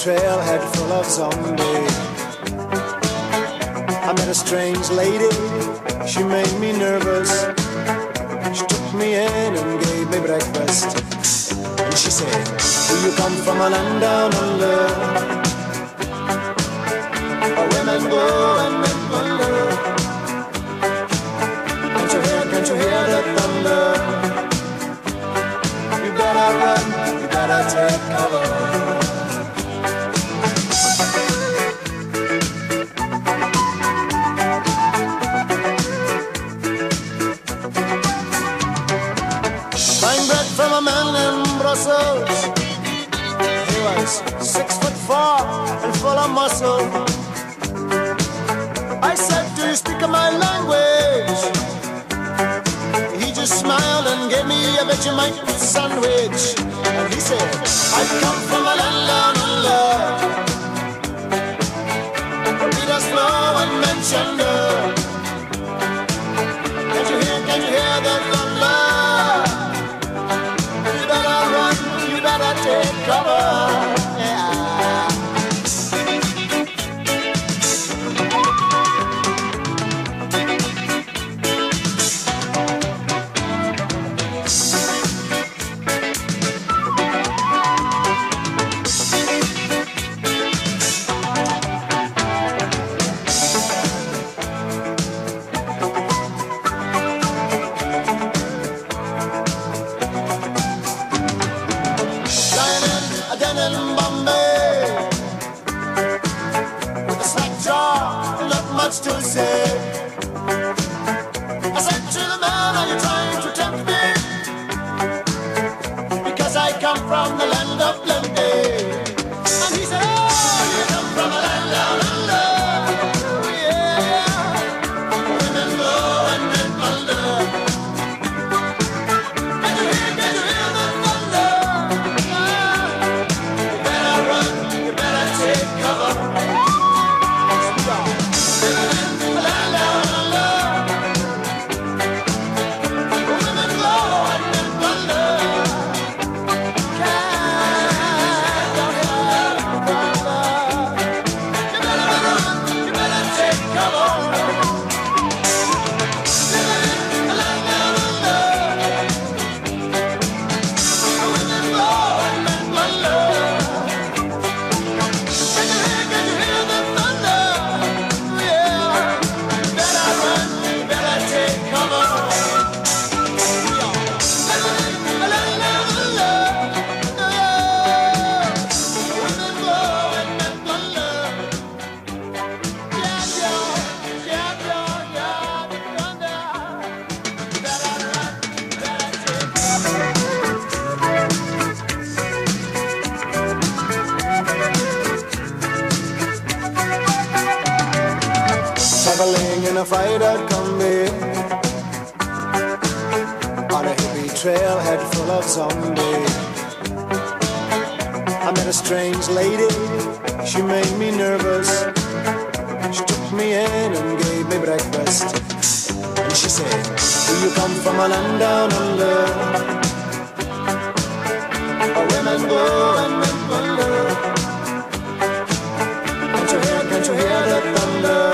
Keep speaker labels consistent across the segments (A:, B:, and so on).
A: trailhead full of zombies. I met a strange lady, she made me nervous. She took me in and gave me breakfast. And she said, do you come from a land down under, where women go and men wonder? Can't you hear the thunder? You better run, you better take cover. From a man in Brussels, he was 6'4" and full of muscle. I said, do you speak my language? He just smiled and gave me a Vegemite sandwich. And he said, I come from a land down under, where Peter's flow and Manchester. Can't you hear the thunder? Take cover, yeah. To say, I said to the man, are you trying to tempt me? Because I come from the land of plenty. And he said, oh, you come from a land down under, yeah, women go and men wonder. Can you hear the thunder? You better run, you better take cover. Traveling in a freighter combi on a hippie trailhead full of zombies. I met a strange lady, she made me nervous. She took me in and gave me breakfast. And she said, do you come from a land down under, where women go and men wonder? Can't you hear the thunder?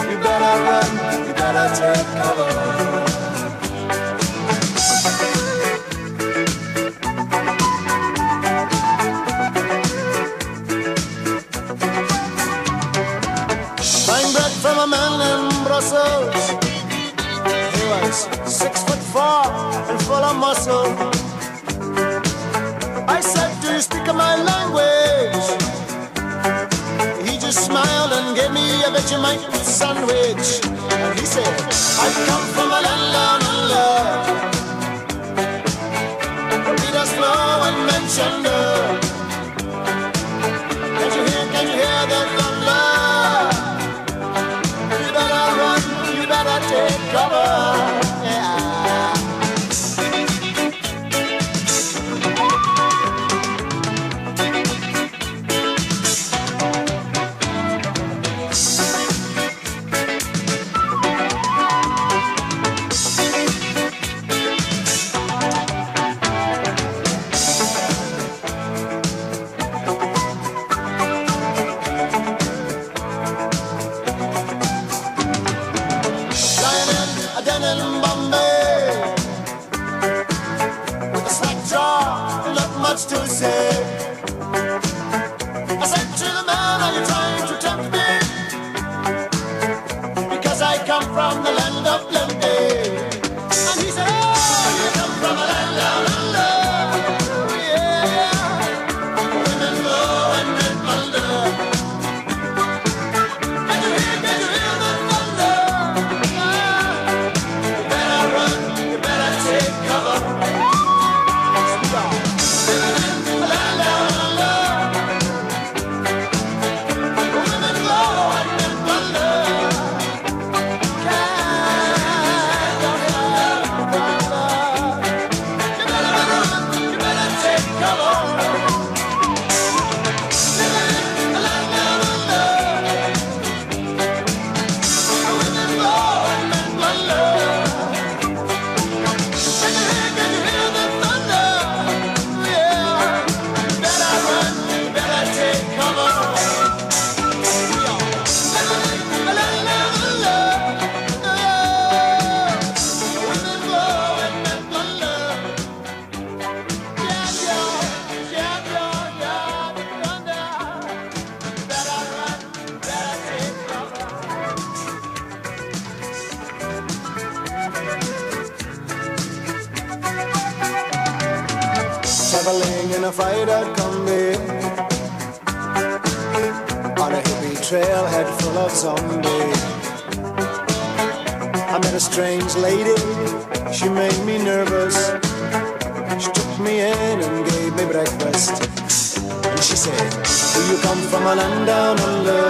A: You better run, you better take cover. Buying bread from a man in Brussels, he was 6'4" and full of muscle. I said, do you speak my language? He just smiled and gave me a Vegemite sandwich. And he said, I come from a land down under, where Peter's flow and Manchester. Can't you hear the thunder? You better run, you better take cover, yeah. much to say. I said to the man, are you trying to tempt me? Because I come from the land of plenty. And he said, oh, you come from a land down under. Yeah, women go and men wonder. Can you hear the thunder? You better run, you better take cover. Traveling in a fried-out Kombi on a hippie trailhead full of zombies. I met a strange lady, she made me nervous. She took me in and gave me breakfast. And she said, do you come from a land down under?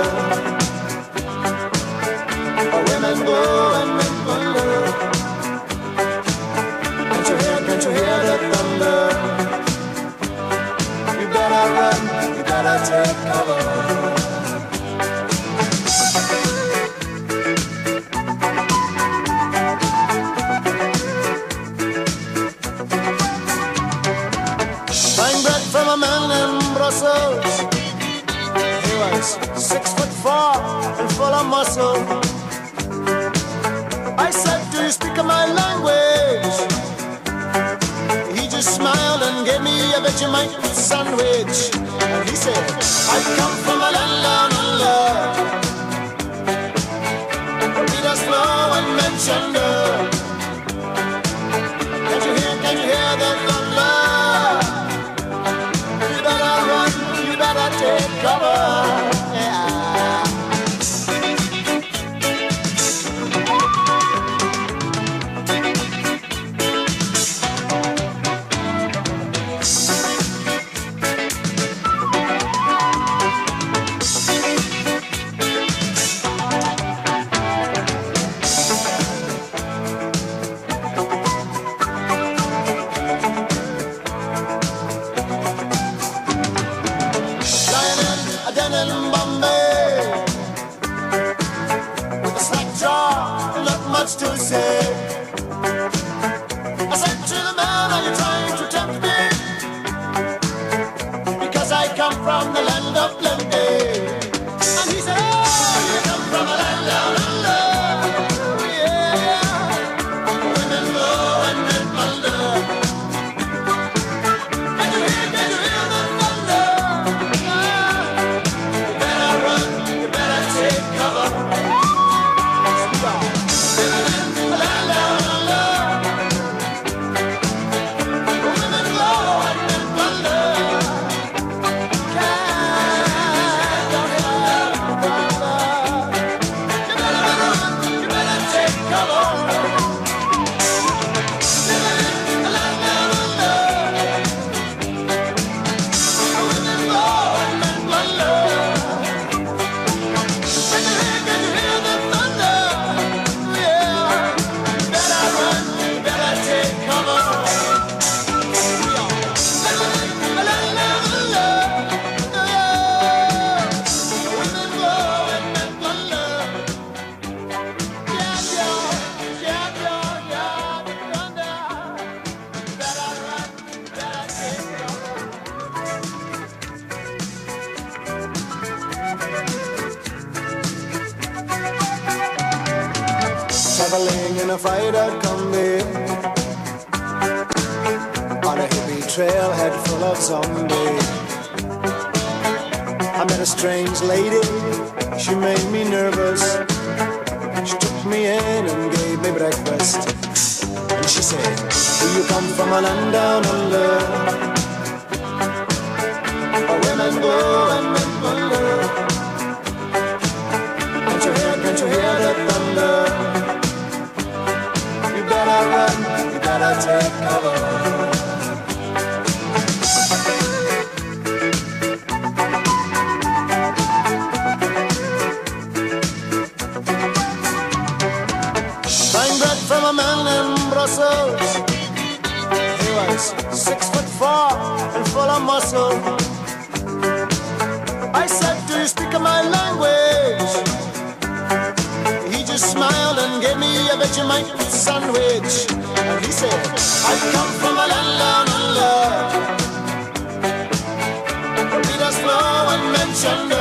A: Where women go and men wonder. Can't you hear the thunder? You better run, you better take cover. Buying bread from a man in Brussels. He was 6'4" and full of muscle. I said, do you speak my language? He just smiled and gave me a Vegemite sandwich. And he said, I come from a land down under. The rivers flow and men thunder. Can you hear the thunder? You better run, you better take cover. Yeah. To say, I said to the man, are you trying to tempt me? Because I come from the land of plenty. And he said, oh, you come from a land down under. Yeah, women go and men wonder. Can you hear the thunder? You better run, you better take cover. Traveling in a fried-out Kombi on a hippie trailhead full of zombies. I met a strange lady, she made me nervous. She took me in and gave me breakfast. And she said, do you come from a land down under, where women go and men wonder? Can't you hear the thunder? You better run, you better take cover. From a man in Brussels, he was 6'4" and full of muscle. I said, do you speak my language? He just smiled and gave me a Vegemite sandwich. And he said, I come from a land down under, read us slow and mention